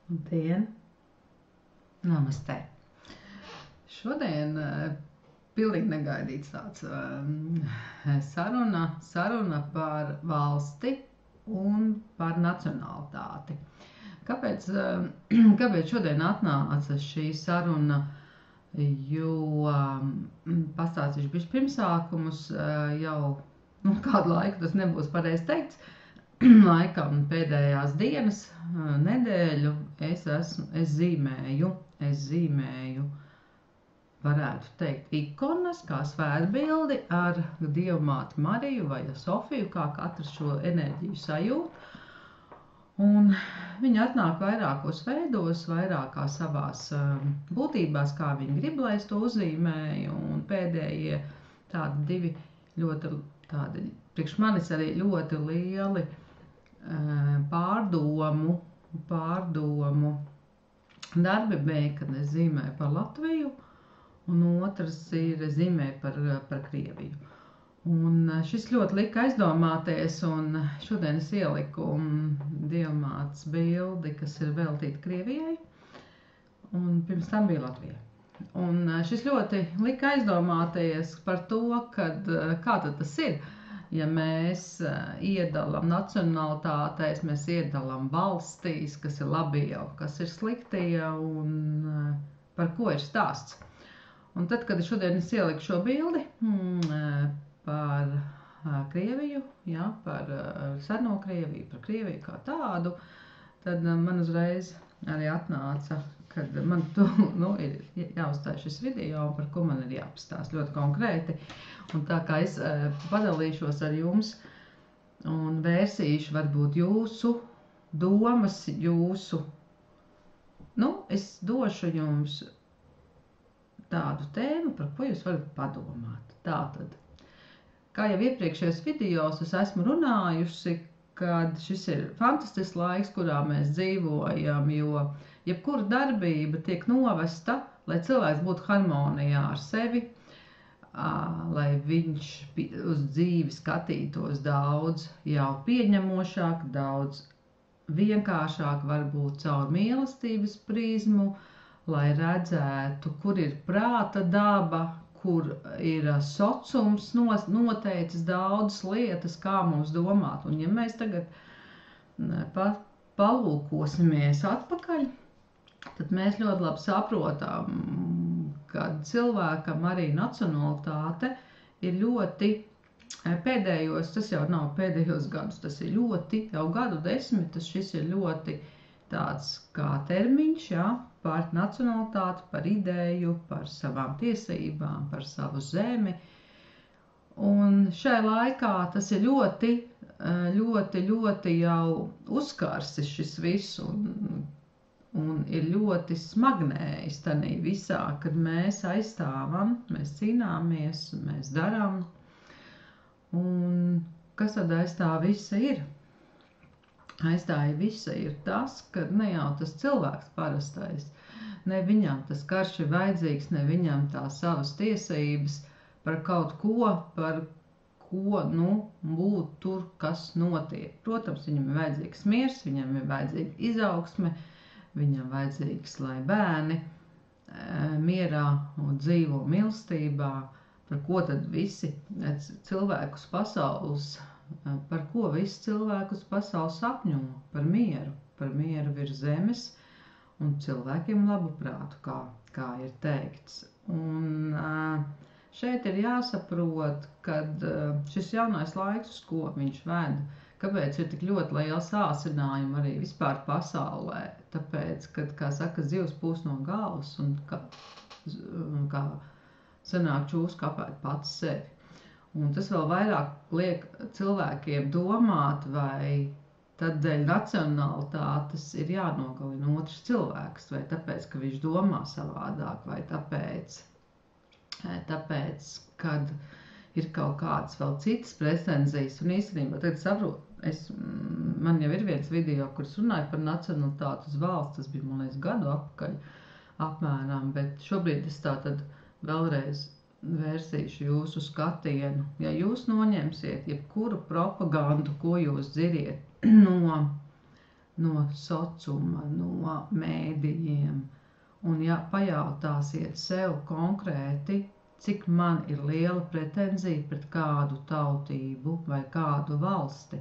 Labdien! Namaste! Šodien pilnīgi negaidīts tāds saruna par valsti un par nacionalitāti. Kāpēc šodien atnāca šī saruna? Jo pastāstīšu bišķi pirmsākumus jau kādu laiku, tas nebūs pareizi teikts, laikam pēdējās dienas, nedēļu es zīmēju, varētu teikt, ikonas kā svētbildi ar Dievmāti Mariju vai Sofiju, kā katrs šo enerģiju sajūt. Un viņi atnāk vairākos veidos, vairākā savās būtībās, kā viņi grib, lai es to uzzīmēju. Un pēdējie tādi divi ļoti, priekš manis arī ļoti lieli pārdomu darbi bija, kad es zīmēju par Latviju, un otrs ir zīmēju par Krieviju. Un šis ļoti lika aizdomāties, un šodien es ieliku Dievmātes bildi, kas ir veltīta Krievijai, un pirms tam bija Latvija. Un šis ļoti lika aizdomāties par to, kā tad tas ir, ja mēs iedalam nacionalitātēs, mēs iedalam valstīs, kas ir labie, kas ir sliktie, un par ko ir stāsts. Un tad, kad šodien es ieliku šo bildi par Krieviju, par seno Krieviju, par Krieviju kā tādu, tad man uzreiz arī atnāca, kad man ir jāuzstāj šis video, par ko man ir jāpastāst ļoti konkrēti. Un tā kā es padalīšos ar jums un vērsīšu varbūt jūsu domas, es došu jums tādu tēmu, par ko jūs varat padomāt. Tātad, kā jau iepriekšējos videos es esmu runājusi, kad šis ir fantastisks laiks, kurā mēs dzīvojam, jo jebkura darbība tiek novesta, lai cilvēks būtu harmonijā ar sevi, lai viņš uz dzīvi skatītos daudz jau pieņemošāk, daudz vienkāršāk, varbūt caur mīlestības prizmu, lai redzētu, kur ir prāta daba, kur ir sociums noteicis daudzas lietas, kā mums domāt. Un ja mēs tagad palūkosimies atpakaļ, tad mēs ļoti labi saprotam, ka cilvēkam arī nacionalitāte ir ļoti pēdējos, tas jau nav pēdējos gadus, tas ir ļoti jau gadu desmitus, šis ir ļoti tāds kā termiņš, par nacionalitāti, par ideju, par savām tiesībām, par savu zemi. Un šai laikā tas ir ļoti jau uzkarsis šis viss un ir ļoti smagnējis tanī visā, kad mēs aizstāvam, mēs cīnāmies, mēs darām. Un kas tad aiz tā visa ir? Aiz tā visa ir tas, ka ne jau tas cilvēks parastais, ne viņam tas karš ir vajadzīgs, ne viņam tās savas tiesības par kaut ko, būt tur, kas notiek. Protams, viņam ir vajadzīgs miers, viņam ir vajadzīga izaugsme, viņam vajadzīgs, lai bērni mierā un dzīvo mīlestībā, par ko tad visi cilvēkus pasaules, par ko visi cilvēkus pasaules sapņo, par mieru virs zemes un cilvēkiem labu prātu, kā ir teikts. Un šeit ir jāsaprot, kad šis jaunais laiks, uz ko viņš ved, kāpēc ir tik ļoti liela sācinājuma arī vispār pasaulē, tāpēc, kad, kā saka, zivs pūs no galvas un kā sanāk čūs kapēt pats sevi. Un tas vēl vairāk liek cilvēkiem domāt, vai tad dēļ nacionalitātes ir jānogalina otrs cilvēks, vai tāpēc, ka viņš domā savādāk, vai tāpēc, kad ir kaut kādas vēl citas pretenzijas. Un īstenībā, tagad saprotu, man jau ir viens video, kur es runāju par nacionalitāti uz valsts, tas bija, man liekas, gadu atpakaļ apmēram, bet šobrīd es tātad vēlreiz vērsīšu jūsu skatienu. Ja jūs noņemsiet jebkuru propagandu, ko jūs dziriet no no sociuma, no mēdījiem. Un ja pajautāsiet sev konkrēti, cik man ir liela pretenzija pret kādu tautību vai kādu valsti,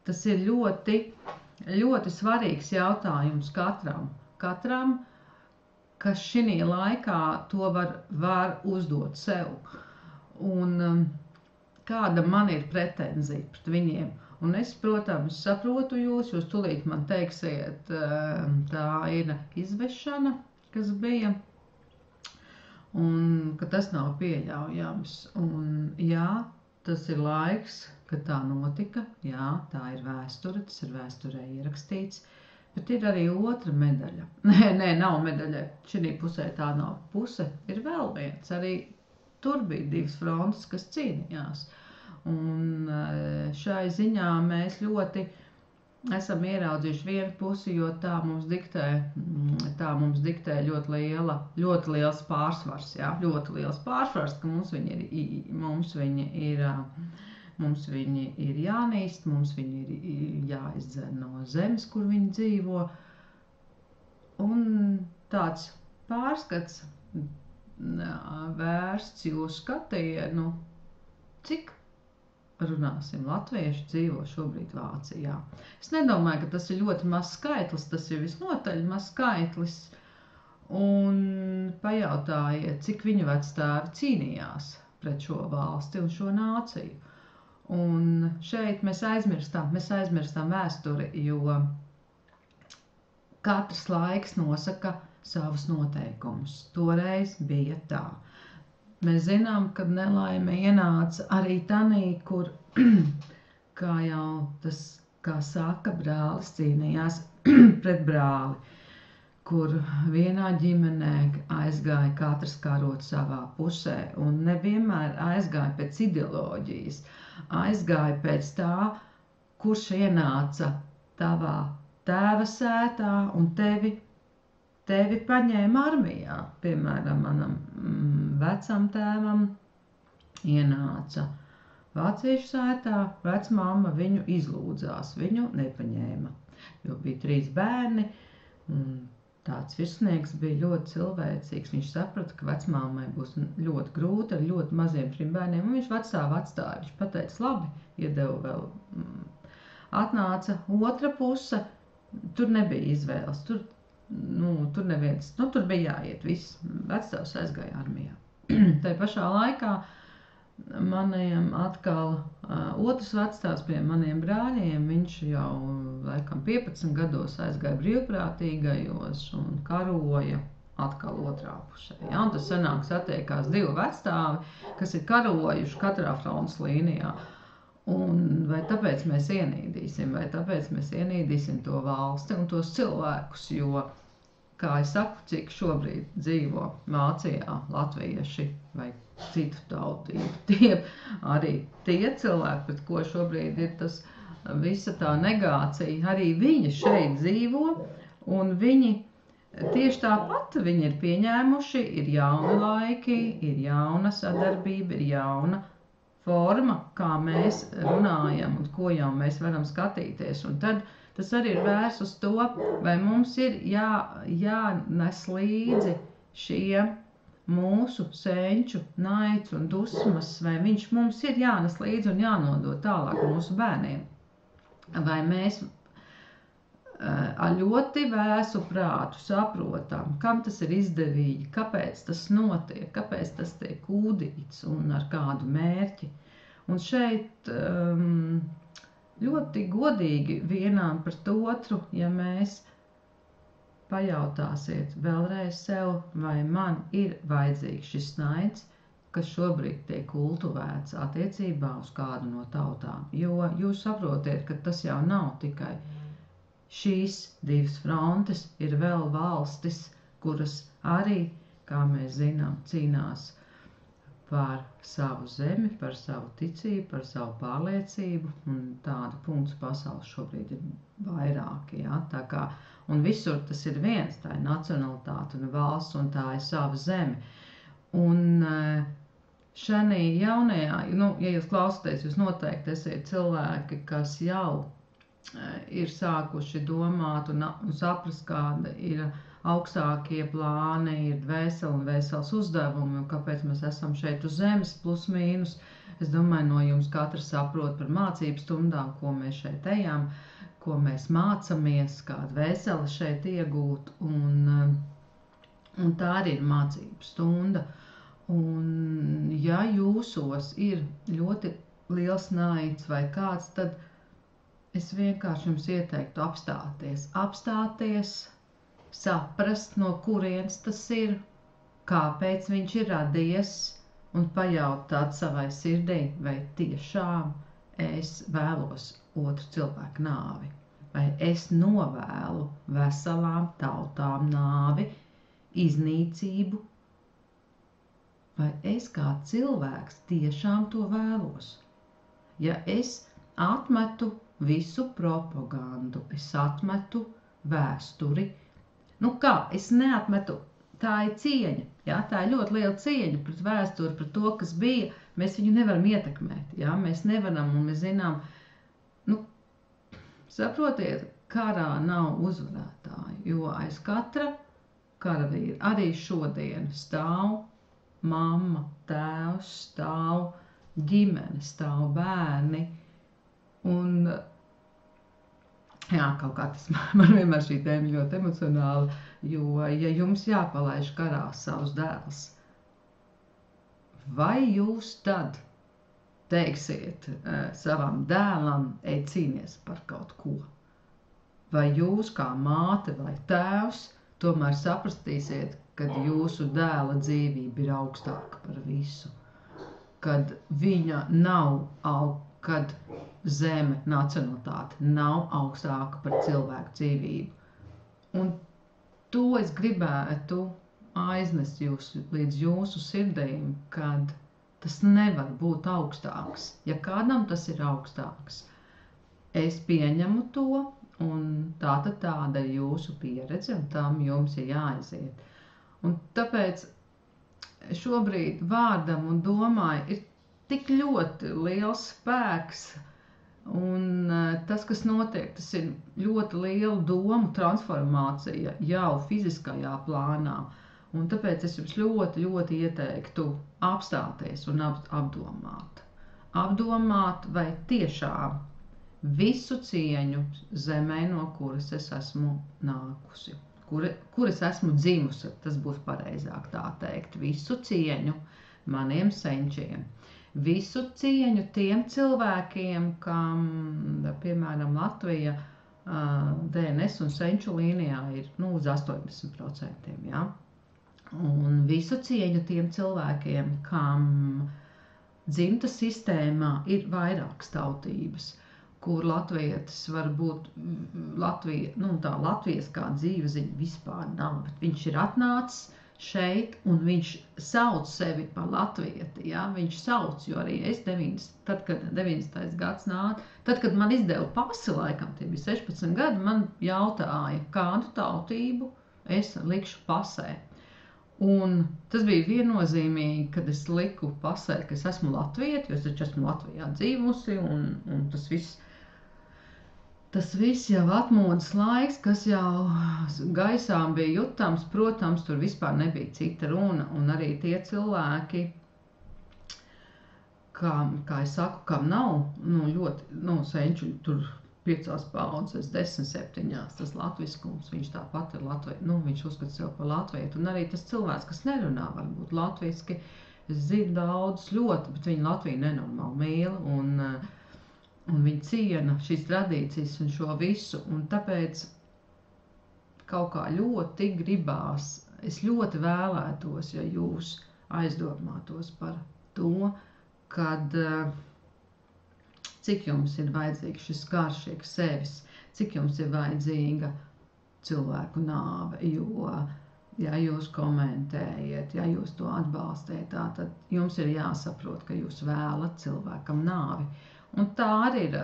tas ir ļoti, ļoti svarīgs jautājums katram. Katram, kas šī laikā to var uzdot sev. Un kāda man ir pretenzija pret viņiem. Un es, protams, saprotu jūs tūlīt man teiksiet, tā ir izvešana, kas bija, un ka tas nav pieļaujams. Un jā, tas ir laiks, kad tā notika, jā, tā ir vēsture, tas ir vēsturē ierakstīts, bet ir arī otra medaļa. Nē, nav medaļa, šī pusē tā nav puse, ir vēl viens, arī tur bija divas frontes, kas cīnījās. Un šai ziņā mēs ļoti esam ieraudzījuši vienu pusi, jo tā mums diktē ļoti liels pārsvars, jā, ļoti liels pārsvars, ka mums viņi ir jānīst, mums viņi ir jāizdzen no zemes, kur viņi dzīvo. Un tāds pārskats vērsts jūsu skatienu, cik runāsim, latvieši dzīvo šobrīd Vācijā. Es nedomāju, ka tas ir ļoti mazs skaitlis, tas ir visnotaļ mazs skaitlis. Un pajautājiet, cik viņu vecstāvi cīnījās pret šo valsti un šo nāciju. Un šeit mēs aizmirstam vēsturi, jo katrs laiks nosaka savus noteikumus. Toreiz bija tā. Mēs zinām, ka nelaime ienāca arī tanī, kur, kā jau tas, kā saka, brālis cīnījās pret brāli, kur vienā ģimenē aizgāja katrs karot savā pusē, un nevienmēr aizgāja pēc ideoloģijas, aizgāja pēc tā, kurš ienāca tavā tēva sētā un tevi paņēma armijā. Piemēram, manam vecam tēvam ienāca vāciešu sētā, vecmāma viņu izlūdzās, viņu nepaņēma, jo bija 3 bērni, un tāds virsnieks bija ļoti cilvēcīgs. Viņš saprata, ka vecmāmai būs ļoti grūti ar ļoti maziem 3 bērniem, un viņš vecstāvu atstāja. Viņš pateica, labi, iedeva vēl. Atnāca otra puse, tur nebija izvēles, tur neviens, tur bija jāiet viss, vecstāvs aizgāja armijā. Tai pašā laikā maniem atkal otrs vecstāvs pie maniem brāļiem, viņš jau laikam 15 gados aizgāja brīvprātīgajos un karoja atkal otrā pusē. Ja? Un tas sanāk satiekās 2 vecstāvi, kas ir karojuši katrā frontes līnijā. Un vai tāpēc mēs ienīdīsim to valsti un tos cilvēkus, jo, kā es saku, cik šobrīd dzīvo Vācijā latvieši vai citu tautību, arī tie cilvēki, pret ko šobrīd ir tas visa tā negācija, arī viņi šeit dzīvo, un viņi tieši tāpat viņi ir pieņēmuši, ir jauni laiki, ir jauna sadarbība, ir jauna forma, kā mēs runājam un ko jau mēs varam skatīties. Un tad tas arī ir vērsts uz to, vai mums ir jānes līdzi šie mūsu senču naids un dusmas, vai viņš mums ir jānes līdzi un jānodod tālāk mūsu bērniem. Vai mēs ar ļoti vēsu prātu saprotam, kam tas ir izdevīgi, kāpēc tas notiek, kāpēc tas tiek ūdīts un ar kādu mērķi. Un šeit ļoti godīgi vienām pret otru, ja mēs pajautāsiet vēlreiz sev, vai man ir vajadzīgs šis naids, kas šobrīd tiek kultivēts attiecībā uz kādu no tautām. Jo jūs saprotiet, ka tas jau nav tikai šīs 2 frontes, ir vēl valstis, kuras arī, kā mēs zinām, cīnās par savu zemi, par savu ticību, par savu pārliecību, un tādu punktu pasaules šobrīd ir vairāki, ja? Tā kā, un visur tas ir viens, tā ir nacionalitāte un valsts, un tā ir sava zeme. Un šajā jaunajā, ja jūs klausāties, jūs noteikti esat cilvēki, kas jau ir sākuši domāt un saprast, kāda ir augstākie plāni, ir dvēseli un dvēseles uzdevumi, un kāpēc mēs esam šeit uz zemes, plus mīnus. Es domāju, no jums katrs saprot par mācību stundām, ko mēs šeit ejam, ko mēs mācamies, kādu dvēseli šeit iegūt, un tā arī ir mācību stunda. Un ja jūsos ir ļoti liels naids vai kāds, tad es vienkārši jums ieteiktu apstāties, saprast, no kurienes tas ir, kāpēc viņš ir radies, un pajautāt savai sirdī, vai tiešām es vēlos otru cilvēku nāvi, vai es novēlu veselām tautām nāvi, iznīcību, vai es kā cilvēks tiešām to vēlos. Ja es atmetu visu propagandu, es atmetu vēsturi. Nu kā, es neatmetu, tā ir cieņa, jā, tā ir ļoti liela cieņa pret vēsturi, pret to, kas bija, mēs viņu nevaram ietekmēt, jā, mēs nevaram, un mēs zinām, nu, saprotiet, karā nav uzvarētāju, jo aiz katra karavīra arī šodien stāv mamma, tēvs, stāv ģimene, stāv bērni, un jā, kaut kā tas man vienmēr šī tēma ļoti emocionāla, jo, ja jums jāpalaiž karā savus dēls, vai jūs tad teiksiet savam dēlam, ej cīnies par kaut ko? Vai jūs kā māte vai tēvs tomēr saprastīsiet, kad jūsu dēla dzīvība ir augstāka par visu, kad viņa nav kad zeme, nacionalitāte nav augstāka par cilvēku dzīvību. Un to es gribētu aiznest līdz jūsu sirdīm, kad tas nevar būt augstāks. Ja kādam tas ir augstāks, es pieņemu to, un tāda ir jūsu pieredze, un tam jums ir jāaiziet. Un tāpēc šobrīd vārdam un domai ir tik ļoti liels spēks, un tas, kas notiek, tas ir ļoti liela domu transformācija jau fiziskajā plānā. Un tāpēc es jums ļoti, ļoti ieteiktu apstāties un apdomāt. Apdomāt, vai tiešām visu cieņu zemē, no kuras es esmu nākusi, kur es esmu dzimusi, tas būs pareizāk tā teikt, visu cieņu maniem senčiem, visu cieņu tiem cilvēkiem, kam, piemēram, Latvija DNS un senču līnijā ir uz 80%, ja? Un visu cieņu tiem cilvēkiem, kam dzimtas sistēmā ir vairākas tautības, kur latvietis var būt, Latvijas kā dzīveziņa vispār nav, bet viņš ir atnācis šeit, un viņš sauc sevi par latvieti, ja? Viņš sauc, jo arī es tad, kad 90. gads nāca, tad, kad man izdeva pasi, laikam, tie bija 16 gadi, man jautāja, kādu tautību es likšu pasē. Un tas bija viennozīmīgi, kad es liku pasē, ka es esmu latvieti, jo es taču esmu Latvijā dzīvusi, un tas viss jau atmodas laiks, kas jau gaisām bija jutams, protams, tur vispār nebija cita runa, un arī tie cilvēki, kā es saku, kam nav, ļoti, senču tur 5 paudzes, 10, 7, tas latviskums, viņš tāpat ir viņš uzskata sev par latvietu, un arī tas cilvēks, kas nerunā varbūt latviski, es zinu daudz ļoti, bet viņi Latviju nenormāli mīl, un viņi ciena šīs tradīcijas un šo visu, un tāpēc kaut kā ļoti gribās, es ļoti vēlētos, ja jūs aizdomātos par to, kad cik jums ir vajadzīgs šis karš iekš sevis, cik jums ir vajadzīga cilvēku nāve, jo, ja jūs komentējat, ja jūs to atbalstāt, tad jums ir jāsaprot, ka jūs vēlat cilvēkam nāvi. Un tā arī ir,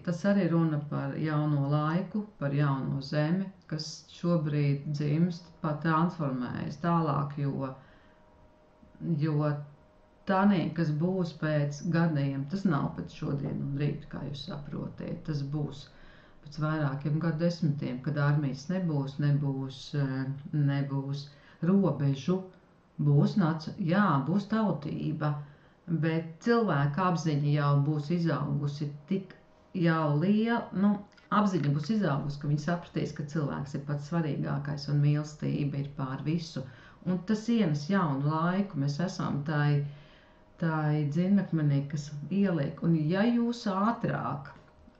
tas arī runa par jauno laiku, par jauno zemi, kas šobrīd dzimst, pat transformējas tālāk, jo Tanī, kas būs pēc gadiem, tas nav pēc šodien un rīt, kā jūs saprotiet, tas būs pēc vairākiem gadu desmitiem, kad armijas nebūs robežu, būs tautība, bet cilvēka apziņa jau būs izaugusi tik jau liela, apziņa būs izaugusi, ka viņi sapratīs, ka cilvēks ir pats svarīgākais un mīlestība ir pār visu. Un tas ienes jaunu laiku, mēs esam tai dziļakmenī, kas ieliek. Un ja jūs ātrāk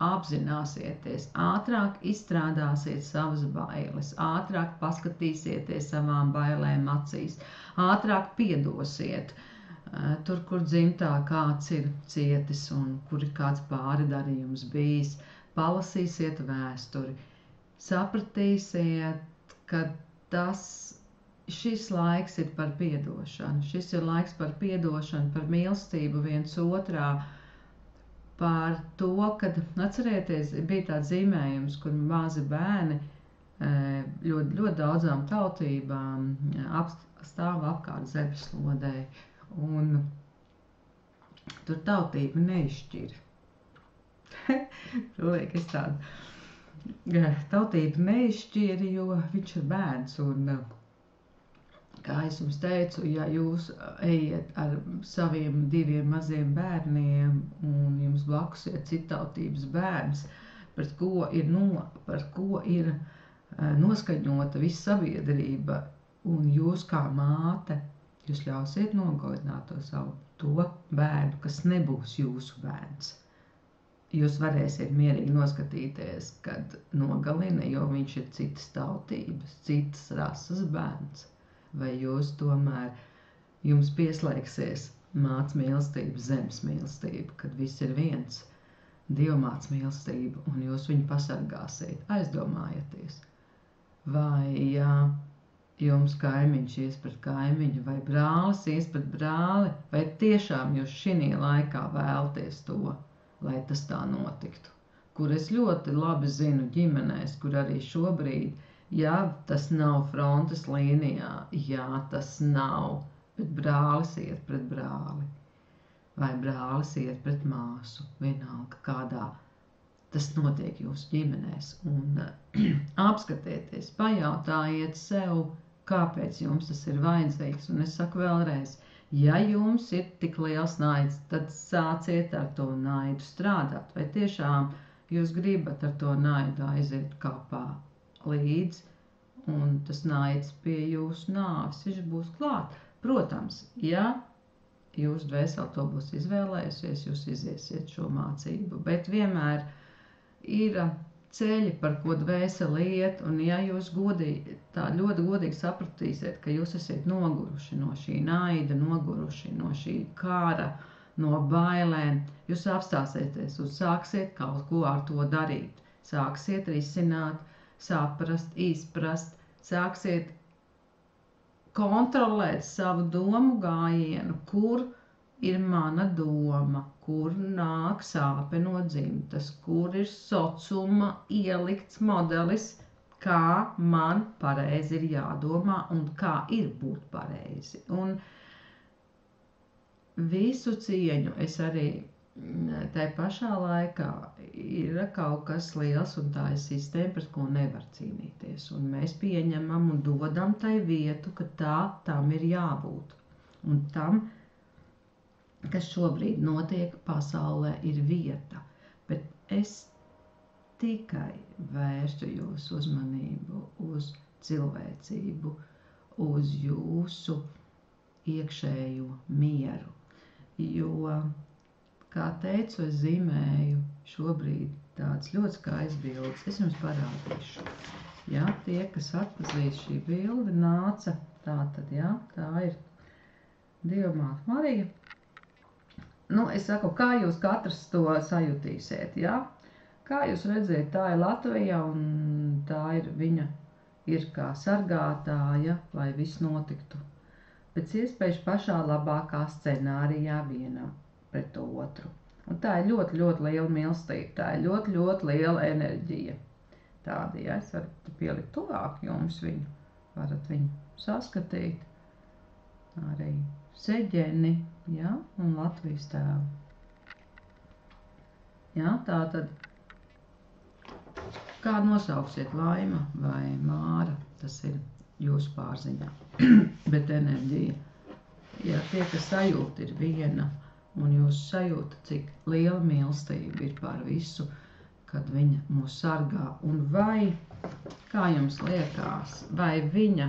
apzināsieties, ātrāk izstrādāsiet savas bailes, ātrāk paskatīsieties savām bailēm acīs, ātrāk piedosiet tur, kur dzimtā kāds ir cietis un kur ir kāds pāridarījums bijis, palasīsiet vēsturi, sapratīsiet, ka šis laiks ir par piedošanu, šis ir laiks par piedošanu, par mīlestību viens otrā, par to, kad, atcerieties, bija tāds zīmējums, kur mazi bērni ļoti daudzām tautībām stāv apkārt zemeslodē, un tur tautība neizšķira. Protams, es tādu tautību neizšķira, jo viņš ir bērns, un kā es jums teicu, ja jūs ejiet ar saviem 2 maziem bērniem un jums blakus ir citautības bērns, par ko ir noskaņota visa sabiedrība, un jūs kā māte, jūs ļausiet nogalināt to bērnu, kas nebūs jūsu bērns. Jūs varēsiet mierīgi noskatīties, kad nogalina, jo viņš ir citas tautības, citas rases bērns. Vai jūs tomēr jums pieslēgsies mātes mīlestība, zemes mīlestība, kad viss ir viens, dievmātes mīlestība, un jūs viņu pasargāsiet, aizdomājieties. Vai jums kaimiņš ies pret kaimiņu, vai brālis ies pret brāli, vai tiešām jūs šinī laikā vēlties to, lai tas tā notiktu, kur es ļoti labi zinu ģimenēs, kur arī šobrīd, jā, tas nav frontes līnijā, jā, tas nav, bet brālis iet pret brāli, vai brālis iet pret māsu, vienalga kādā tas notiek jūsu ģimenēs, un apskatieties, pajautājiet sev, kāpēc jums tas ir vajadzīgs, un es saku vēlreiz, ja jums ir tik liels naids, tad sāciet ar to naidu strādāt, vai tiešām jūs gribat ar to naidu aiziet kapā līdz, un tas naids pie jūsu nāves, viņš būs klāt. Protams, ja jūsu dvēseli to būs izvēlējusies, jūs iziesiet šo mācību, bet vienmēr ir ceļi, par ko dvēseli iet, un ja jūs ļoti godīgi sapratīsiet, ka jūs esat noguruši no šī naida, noguruši no šī kara, no bailēm, jūs apstāsieties un sāksiet kaut ko ar to darīt. Sāksiet risināt, saprast, izprast, sāksiet kontrolēt savu domu gājienu, kur ir mana doma, kur nāk sāpe no dzimtas, kur ir sociuma ielikts modelis, kā man pareizi ir jādomā un kā ir būt pareizi. Un visu cieņu es arī tai pašā laikā ir kaut kas liels, un tā ir sistēma, pret ko nevar cīnīties. Un mēs pieņemam un dodam tai vietu, ka tam ir jābūt. Un tam, kas šobrīd notiek pasaulē, ir vieta. Bet es tikai vērstu jūsu uzmanību uz cilvēcību, uz jūsu iekšējo mieru. Jo, kā teicu, es zīmēju šobrīd tāds ļoti skaists bildes. Es jums parādīšu. Jā, tie, kas atpazīs šī bilde, nāca tātad, jā, tā ir Dievmāte Marija. Es saku, kā jūs katrs to sajutīsiet, jā? Kā jūs redzēt, tā ir Latvija un tā ir viņa ir kā sargātāja, lai viss notiktu. Pēc iespējas pašā labākā scenārijā vienā pret to otru. Un tā ir ļoti, ļoti liela mīlestība, tā ir ļoti, ļoti liela enerģija. Tāda, ja es varu pielikt tuvāk jums viņu, varat viņu saskatīt. Arī seģeni, ja, un Latvijas tēvu. Ja, tātad, kā nosauksiet Laima vai Māra, tas ir jūsu pārziņā, bet enerģija. Ja tie, kas sajūta, ir viena, un jūs sajūta, cik liela mīlestība ir par visu, kad viņa mūs sargā, un vai, kā jums liekas, vai viņa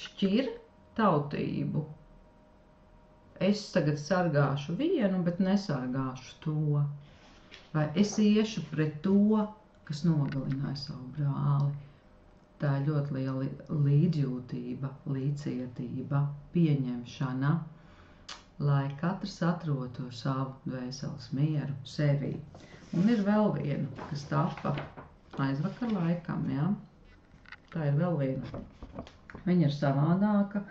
šķir tautību? Es tagad sargāšu vienu, bet nesargāšu to. Vai es iešu pret to, kas nogalināja savu brāli? Tā ir ļoti liela līdzjūtība, līdzcietība, pieņemšana, lai katrs atrotu savu dvēseles mieru sevī. Un ir vēl viena, kas tapa aizvakar laikam, ja? Tā ir vēl viena. Viņa ir savādāka,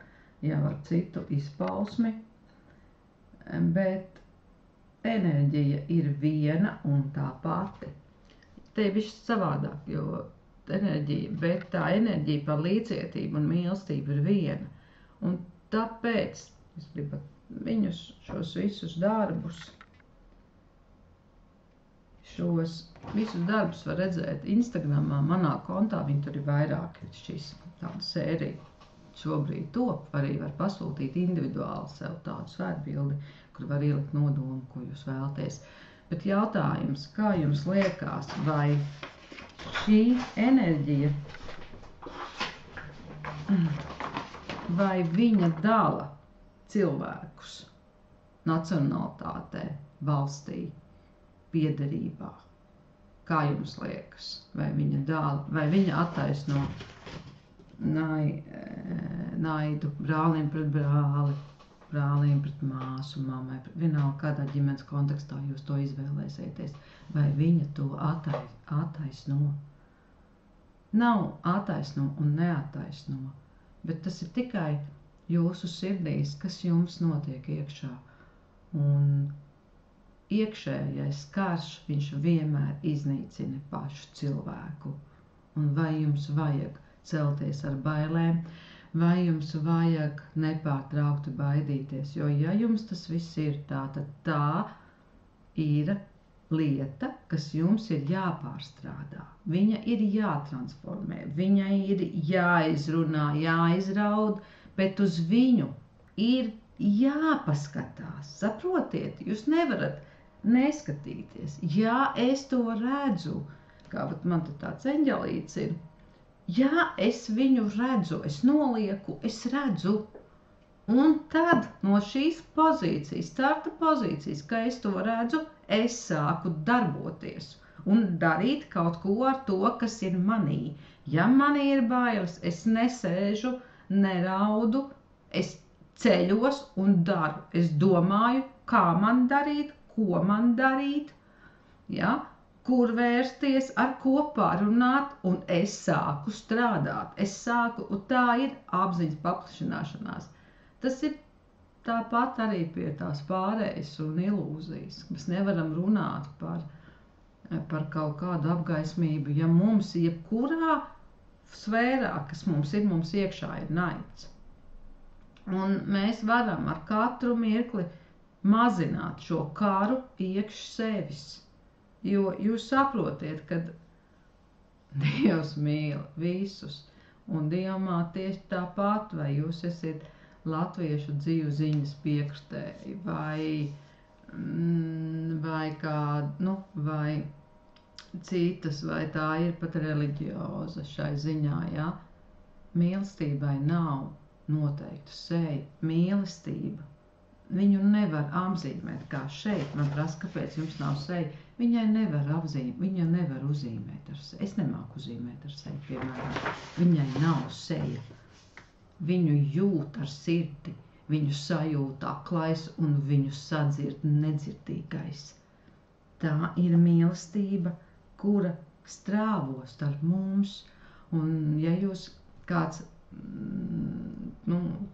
jau ar citu izpausmi, bet enerģija ir viena un tā pati. Te ir bišķi savādāk, jo enerģija, bet tā enerģija par līdzcietību un mīlestību ir viena. Un tāpēc es gribu viņus, šos visus darbus, var redzēt Instagramā, manā kontā, viņi tur ir vairāk, šīs tāda sērija. Šobrīd top, arī var pasūtīt individuāli sev tādu svētbildi, kur var ielikt nodomu, ko jūs vēlaties. Bet jautājums, kā jums liekas, vai šī enerģija, vai viņa dala cilvēkus nacionalitātē, valstī, piederībā? Kā jums liekas? Vai viņa dala, vai viņa attaisno naidu brālim pret brāli, brālim pret māsu, mammai, vienalga kādā ģimenes kontekstā jūs to izvēlēsieties, vai viņa to attaisno? Nav attaisno un neattaisno, bet tas ir tikai jūsu sirdīs, kas jums notiek iekšā. Un iekšējais karš, viņš vienmēr iznīcina pašu cilvēku. Un vai jums vajag celties ar bailēm, vai jums vajag nepārtraukti baidīties? Jo ja jums tas viss ir tā, tad tā ir lieta, kas jums ir jāpārstrādā. Viņa ir jātransformē, viņai ir jāizrunā, jāizraud, bet uz viņu ir jāpaskatās. Saprotiet, jūs nevarat neskatīties. Ja es to redzu, kā man te tāds eņģelīts ir, ja es viņu redzu, es nolieku, es redzu, un tad no šīs pozīcijas, starta pozīcijas, ka es to redzu, es sāku darboties un darīt kaut ko ar to, kas ir manī. Ja manī ir bailes, es nesēžu, neraudu, es ceļos un daru. Es domāju, kā man darīt, ko man darīt, ja? Kur vērsties, ar ko parunāt, un es sāku strādāt. Un tā ir apziņas paplašināšanās. Tas ir tāpat arī pie tās pārējas un ilūzijas. Mēs nevaram runāt par kaut kādu apgaismību, ja mums jebkurā sfērā, kas mums iekšā ir naids. Un mēs varam ar katru mirkli mazināt šo karu iekš sevis. Jo jūs saprotiet, ka Dievs mīl visus, un Dievmāte tieši tāpat, vai jūs esat latviešu dzīvu ziņas piekrastēji, vai citas, vai tā ir pat reliģioza šai ziņā, ja? Mīlestībai nav noteikta seja. Mīlestība, viņu nevar apzīmēt kā šeit. Man prasa, kāpēc jums nav seja? Viņai nevar viņu nevar uzzīmēt ar seju. Es nemāku uzzīmēt ar seju, piemēram. Viņai nav seja. Viņu jūt ar sirdi, viņu sajūt aklais un viņu sadzird nedzirdīgais. Tā ir mīlestība, kura strāvo starp mums. Un ja jūs kāds,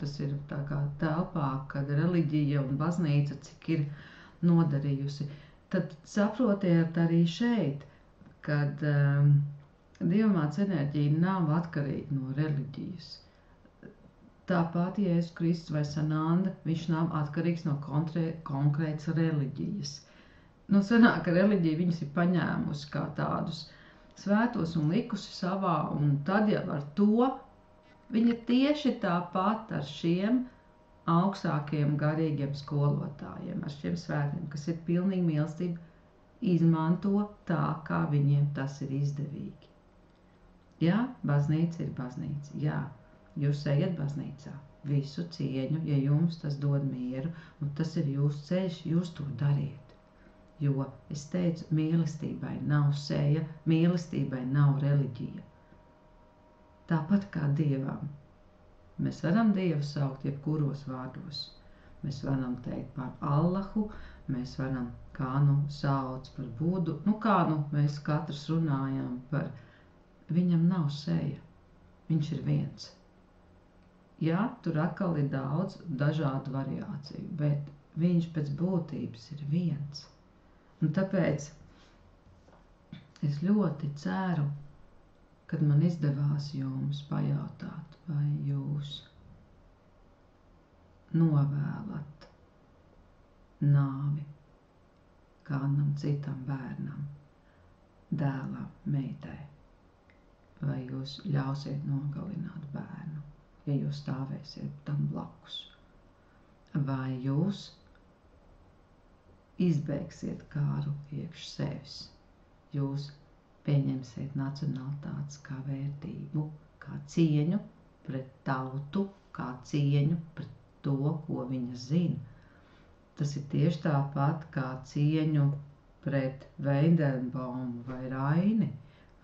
tas ir tā kā telpā, kad reliģija un baznīca cik ir nodarījusi, tad saprotiet arī šeit, kad Dievmātes enerģija nav atkarīga no reliģijas. Tāpat Jēzus Kristus vai Sananda, viņš nav atkarīgs no konkrētas reliģijas. Nu, sanāk, ka reliģija viņus ir paņēmusi kā tādus svētos un likusi savā, un tad jau ar to viņa tieši tāpat ar šiem augstākiem garīgiem skolotājiem, ar šiem svētiem, kas ir pilnīgi mīlestība, izmanto tā, kā viņiem tas ir izdevīgi. Jā, baznīca ir baznīca, jā. Jūs ejat baznīcā, visu cieņu, ja jums tas dod mieru, un tas ir jūsu ceļš, jūs to dariet. Jo, es teicu, mīlestībai nav seja, mīlestībai nav reliģija. Tāpat kā Dievam. Mēs varam Dievu saukt jebkuros vārdos. Mēs varam teikt par Allahu, mēs varam kā nu sauc par Budu, kā nu mēs katrs runājam par, viņam nav seja, viņš ir viens. Jā, tur atkal ir daudz dažādu variāciju, bet viņš pēc būtības ir viens. Un tāpēc es ļoti ceru, kad man izdevās jums pajautāt, vai jūs novēlat nāvi kādam citam bērnam, dēlam, meitai, vai jūs ļausiet nogalināt bērnu. Ja jūs stāvēsiet tam blakus, vai jūs izbeigsiet kāru iekš sevis, jūs pieņemsiet nacionalitātes kā vērtību, kā cieņu pret tautu, kā cieņu pret to, ko viņa zina. Tas ir tieši tāpat kā cieņu pret Veidenbaumu vai Raini,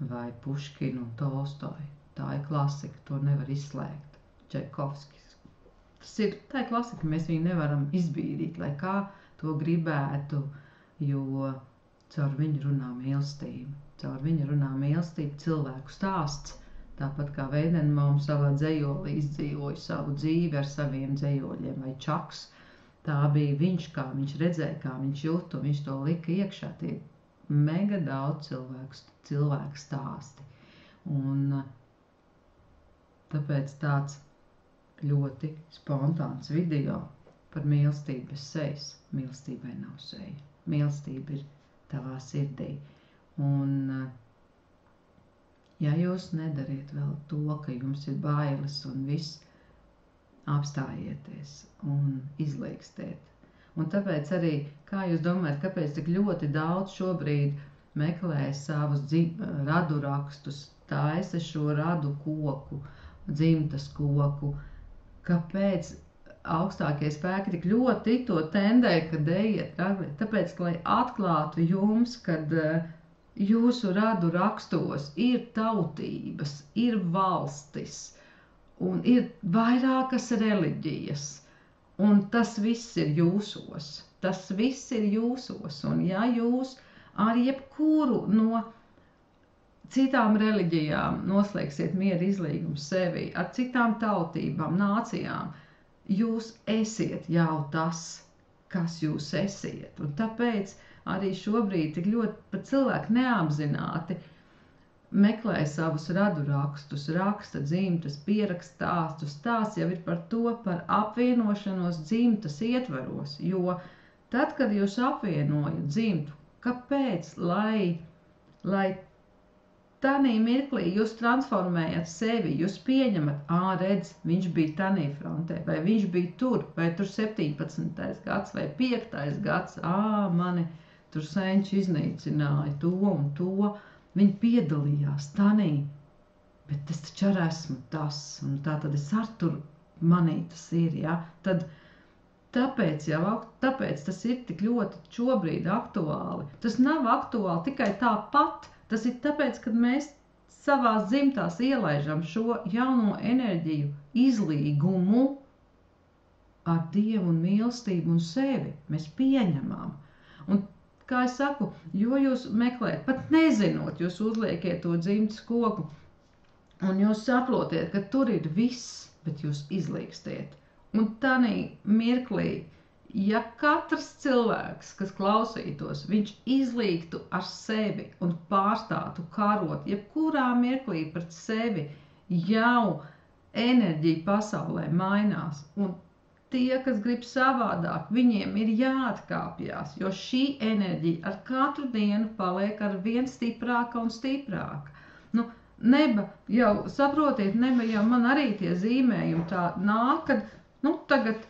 vai Puškinu un Tolstoju. Tā ir klasika, to nevar izslēgt. Čaikovskis. Tā ir klasika, mēs viņu nevaram izbīdīt, lai kā to gribētu, jo caur viņu runā mīlestība. Caur viņu runā mīlestība cilvēku stāsts, tāpat kā Veidenbaums savā dzejolī izdzīvoja savu dzīvi ar saviem dzejoļiem, vai Čaks. Tā bija viņš, kā viņš redzēja, kā viņš jūtu, viņš to lika iekšā. Tie mega daudz cilvēku stāsti. Un tāpēc tāds ļoti spontāns video par mīlestību bez sejas. Mīlestībai nav seja. Mīlestība ir tavā sirdī. Un, ja jūs nedariet vēl to, ka jums ir bailes un viss, apstājieties un izliekstiet. Un tāpēc arī, kā jūs domājat, kāpēc tik ļoti daudz šobrīd meklē savus radu rakstus, taisa šo radu koku, dzimtas koku, kāpēc augstākie spēki tik ļoti to tendē, kad ejiet raglēt? Tāpēc, lai atklātu jums, kad jūsu radu rakstos ir tautības, ir valstis un ir vairākas reliģijas, un tas viss ir jūsos. Tas viss ir jūsos, un ja jūs ar jebkuru no citām reliģijām noslēgsiet mieru izlīgumu sevi, ar citām tautībām, nācijām, jūs esiet jau tas, kas jūs esiet. Un tāpēc arī šobrīd tik ļoti pat cilvēki neapzināti meklē savus radu rakstus, raksta dzimtas, pieraksta stāstus. Tās jau ir par to, par apvienošanos dzimtas ietvaros, jo tad, kad jūs apvienojat dzimtu, kāpēc, lai tanī mirklī jūs transformējat sevi, jūs pieņemat, redz, viņš bija tanī frontē, vai viņš bija tur, vai tur 17. gads, vai 5. gads, mani tur senči iznīcināja to un to, viņi piedalījās tanī, bet es taču arī esmu tas, un tā tad es ar tur manī tas ir, ja, tad tāpēc tas ir tik ļoti šobrīd aktuāli. Tas nav aktuāli tikai tāpat. Tas ir tāpēc, kad mēs savās dzimtās ielaižam šo jauno enerģiju, izlīgumu ar Dievu un mīlestību un sevi. Mēs pieņemam. Un, kā es saku, jo jūs meklējat, pat nezinot, jūs uzliekiet to dzimtas koku, un jūs saprotiet, ka tur ir viss, bet jūs izlīkstiet. Un tanī mirklī, ja katrs cilvēks, kas klausītos, viņš izlīgtu ar sevi un pārstātu karot, jebkurā mirklī pret sevi, jau enerģija pasaulē mainās, un tie, kas grib savādāk, viņiem ir jāatkāpjas, jo šī enerģija ar katru dienu paliek ar vien stiprāka un stiprāka. Nu, neba jau, saprotiet, neba jau man arī tie zīmējumi tā nāk, kad, tagad,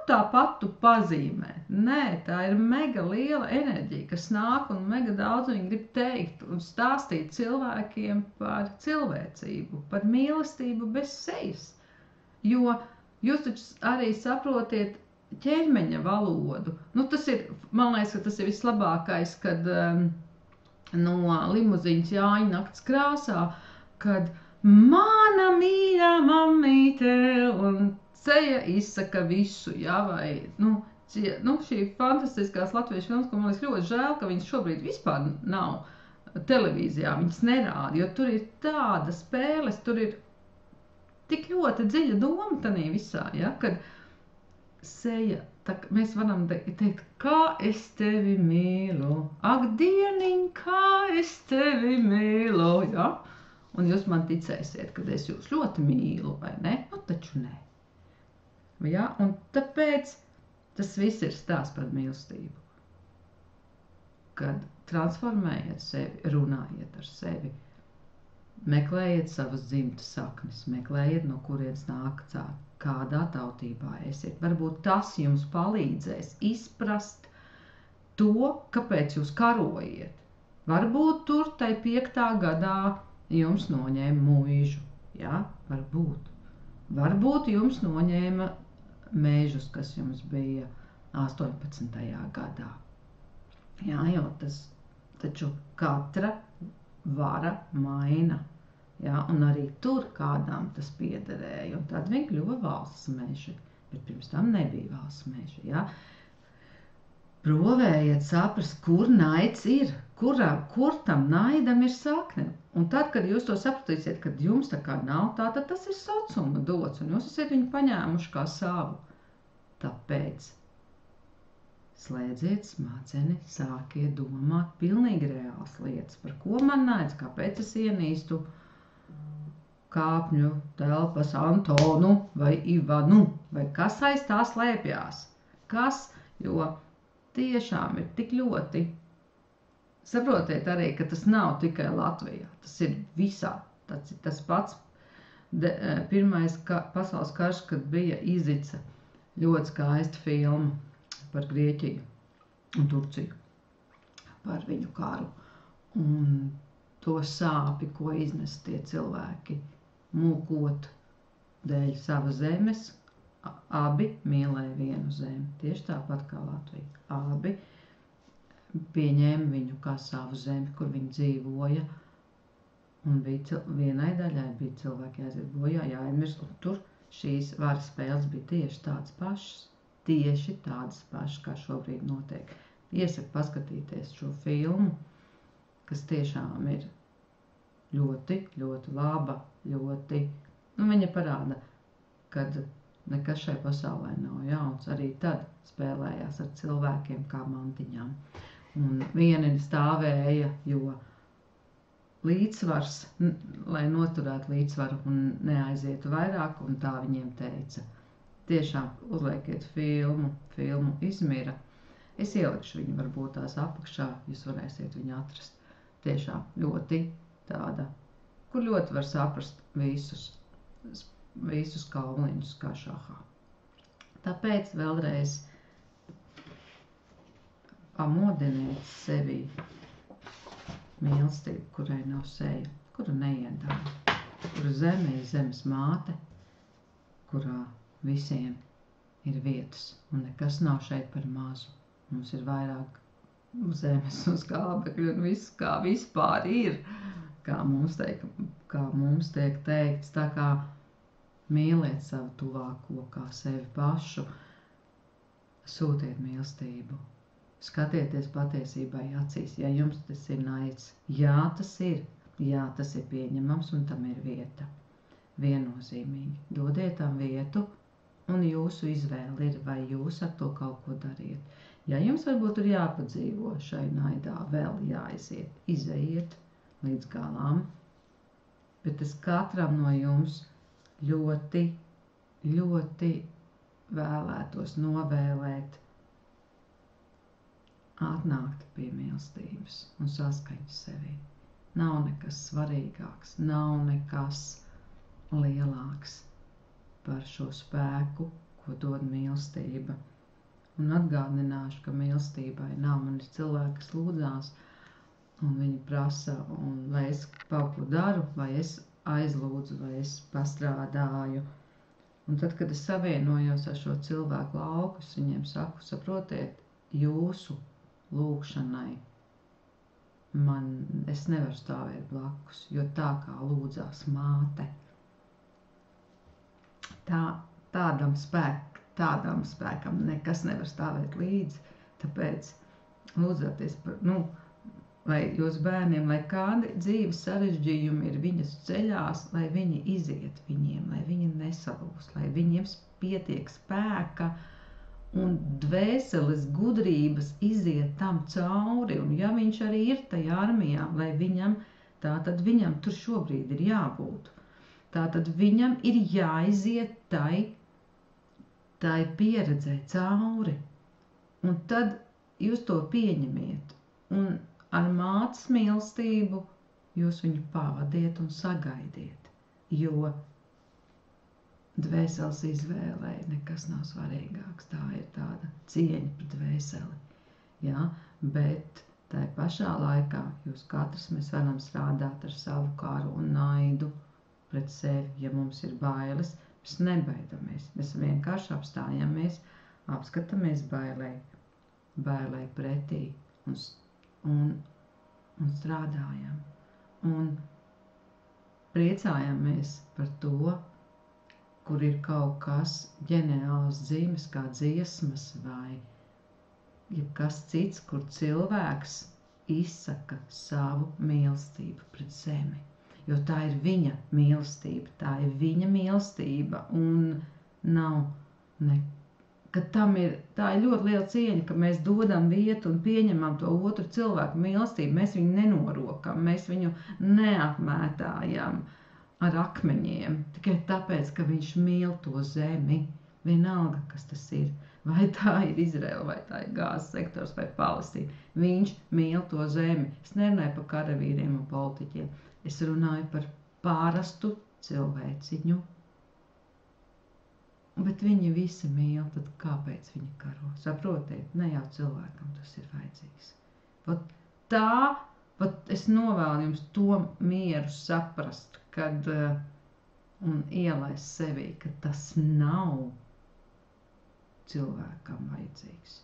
tāpat tu pazīmē. Nē, tā ir mega liela enerģija, kas nāk un mega daudz viņi grib teikt un stāstīt cilvēkiem par cilvēcību, par mīlestību bez sejas. Jo jūs taču arī saprotiet ķermeņa valodu. Tas ir, man liekas, ka tas ir vislabākais, kad no limuzīņas Jāņa nakts krāsā, kad mana mīļā mammīte un seja izsaka visu, vai, šī fantastiskās latviešu filmas, ko man liekas ļoti žēl, ka viņas šobrīd vispār nav televīzijā, viņas nerāda, jo tur ir tāda spēles, tur ir tik ļoti dziļa doma tanī visā, kad seja, mēs varam teikt, kā es tevi mīlu, ak, dieniņ, kā es tevi mīlu, un jūs man ticēsiet, kad es jūs ļoti mīlu, vai ne? Taču nē. Un tāpēc tas viss ir stāsts par mīlestību. Kad transformējiet sevi, runājiet ar sevi, meklējiet savas dzimtas saknes, meklējiet, no kurienes nāk kādā tautībā esiet. Varbūt tas jums palīdzēs izprast to, kāpēc jūs karojiet. Varbūt tur tai 5. gadā jums noņēma muižu, varbūt. Varbūt jums noņēma mežus, kas jums bija 18. gadā. Jo tas taču katra vara maina. Un arī tur kādām tas piederēja. Un tad viņi kļuva valsts meži. Bet pirms tam nebija valsts meži. Provējiet saprast, kur naids ir. Kur tam naidam ir sakne. Un tad, kad jūs to sapratīsiet, kad jums tā kā nav tā, tad tas ir sociuma dots, un jūs esat viņu paņēmuši kā savu. Tāpēc slēdziet smadzeni, sākiet domāt pilnīgi reāls lietas, par ko man naids, kāpēc es ienīstu Kāpņu telpas Antonu vai Ivanu, vai kas aiz tā slēpjās. Jo tiešām ir tik ļoti. Saprotiet arī, ka tas nav tikai Latvijā, tas ir visā. Tas pats pirmais pasaules karš, kad bija Izica, ļoti skaista filma par Grieķiju un Turciju, par viņu karu. Un to sāpi, ko iznes tie cilvēki, mūkot dēļ savas zemes, abi mīlēja vienu zemi, tieši tāpat kā Latvija. Abi pieņēma viņu kā savu zemi, kur viņi dzīvoja, un vienai daļai bija cilvēki jāiziet bojā, jāiemirst, un tur šīs varas spēles bija tieši tādas pašas, kā šobrīd notiek. Iesaku paskatīties šo filmu, kas tiešām ir ļoti, ļoti laba, viņa parāda, kad nekas šai pasaulē nav jauns, arī tad spēlējās ar cilvēkiem kā mantiņām. Un vieni stāvēja, jo līdzsvars, lai noturētu līdzsvaru un neaizietu vairāk, un tā viņiem teica. Tiešām uzliekiet filmu Izmira. Es ielikšu viņu varbūt tās apakšā, jūs varēsiet viņu atrast. Tiešām ļoti tāda, kur ļoti var saprast visus kauliņus kā šahā. Tāpēc vēlreiz pamodiniet sevi mīlestību, kurai nav seja, kuru neiedāvā, kura zeme ir zemes māte, kurā visiem ir vietas, un nekas nav šeit par mazu. Mums ir vairāk zemes un skābekļu, un viss kā vispār ir, kā mums tiek teikts, tā kā mīliet savu tuvāko kā sevi pašu, sūtiet mīlestību. Skatieties patiesībai acīs, ja jums tas ir naids. Jā, tas ir pieņemams un tam ir vieta. Viennozīmīgi. Dodiet tam vietu un jūsu izvēle ir, vai jūs ar to kaut ko dariet. Ja jums varbūt ir jāpadzīvo šai naidā, vēl jāiziet, izejiet līdz galām, bet es katram no jums ļoti, ļoti vēlētos novēlēt atnākt pie mīlestības un saskaņas sevī. Nav nekas svarīgāks, nav nekas lielāks par šo spēku, ko dod mīlestība. Un atgādināšu, ka mīlestībai nav. Man ir cilvēki, kas lūdzās, un viņi prasa, un vai es kaut ko daru, vai es aizlūdzu, vai es pastrādāju. Un tad, kad es savienojos ar šo cilvēku lauku, es viņiem saku, saprotiet, jūsu lūgšanai es nevaru stāvēt blakus, jo tā kā lūdzās māte, tādam spēkam nekas nevar stāvēt līdzi, tāpēc lūdzāties par, lai jūs bērniem, lai kādi dzīves sarežģījumi ir viņas ceļās, lai viņi iziet viņiem, lai viņi nesalūst, lai viņiem pietiek spēka un dvēseles gudrības iziet tam cauri, un ja viņš arī ir tajā armijā, lai tātad viņam tur šobrīd ir jābūt. Tātad viņam ir jāiziet tai pieredzē cauri, un tad jūs to pieņemiet, un ar mātes mīlestību jūs viņu pavadiet un sagaidiet, jo dvēseles izvēlē nekas nav svarīgāks, tā ir tāda cieņa pret dvēseli, ja? Bet tai pašā laikā jūs katrs mēs varam strādāt ar savu karu un naidu pret sevi, ja mums ir bailes, mēs nebaidamies, mēs vienkārši apstājamies, apskatāmies bailē pretī un strādājam un priecājamies par to, kur ir kaut kas ģeniāls dzīmes, kā dziesmas vai jebkas cits, kur cilvēks izsaka savu mīlestību pret zemi. Jo tā ir viņa mīlestība, tā ir un nav tā ir ļoti liela cieņa, ka mēs dodam vietu un pieņemam to otru cilvēku mīlestību, mēs viņu nenorokam, mēs viņu neapmētājam ar akmeņiem, tikai tāpēc, ka viņš mīl to zemi, vienalga, kas tas ir, vai tā ir Izraela, vai tā ir Gāzes sektors, vai Palestīna. Viņš mīl to zemi. Es nerunāju par karavīriem un politiķiem, es runāju par pārastu cilvēciņu. Bet viņi visi mīl, tad kāpēc viņi karo? Saprotiet, ne jau cilvēkam tas ir vajadzīgs. Pat es novēlu jums to mieru saprast, un ielaist sevī, ka tas nav cilvēkam vajadzīgs.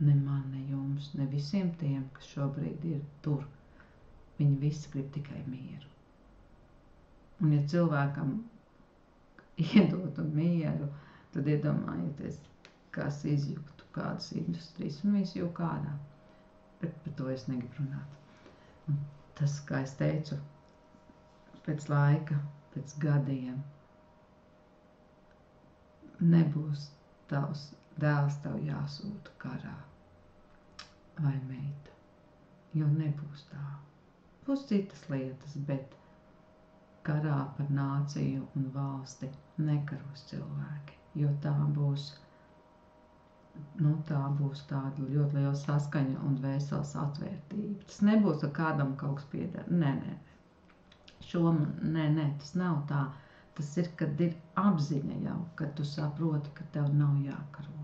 Ne man, ne jums, ne visiem tiem, kas šobrīd ir tur. Viņi visi grib tikai mieru. Un ja cilvēkam iedotu mieru, tad iedomājieties, kas izjuktu kādas industrijas, un visu jau kādā. Bet par to es negribu runāt. Un tas, kā es teicu, pēc laika, pēc gadiem, nebūs tavs dēls tev jāsūta karā vai meita, jo nebūs tā. Būs citas lietas, bet karā par nāciju un valsti nekaros cilvēki, jo tā būs tāda ļoti liela saskaņa un dvēseles atvērtība. Tas nebūs, ka kādam kaut kas pieder. Nē. Tas nav tā. Tas ir, kad ir apziņa jau, kad tu saproti, ka tev nav jākaro,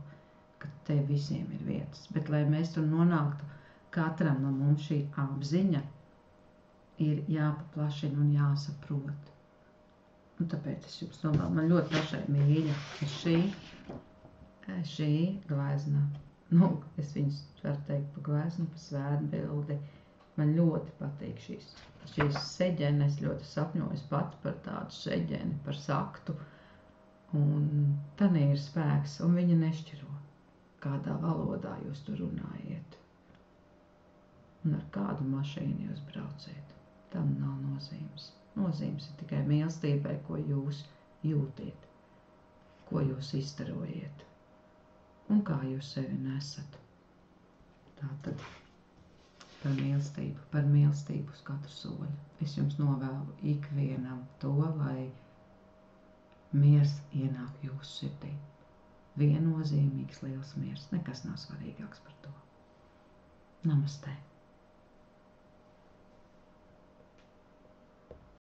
ka tev visiem ir vietas. Bet, lai mēs tur nonāktu, katram no mums šī apziņa ir jāpaplašina un jāsaprot. Un tāpēc es jums novēlu, man ļoti pašai mīļa šī glezna. Es viņus varu teikt pa gleznu, pa svētbildi. Man ļoti patīk šīs seģenes, ļoti sapņoju pat par tādu seģeni, par saktu. Un tad ir spēks, un viņa nešķiro, kādā valodā jūs tur runājiet. Un ar kādu mašīnu jūs brauciet. Tam nav nozīmes. Nozīmes ir tikai mīlestībai, ko jūs jūtiet, ko jūs izstarojiet un kā jūs sevi nesat. Tātad par mīlestību uz katru soļu. Es jums novēlu ikvienam to, lai miers ienāk jūsu sirdī. Viennozīmīgs liels miers, nekas nav svarīgāks par to. Namastē!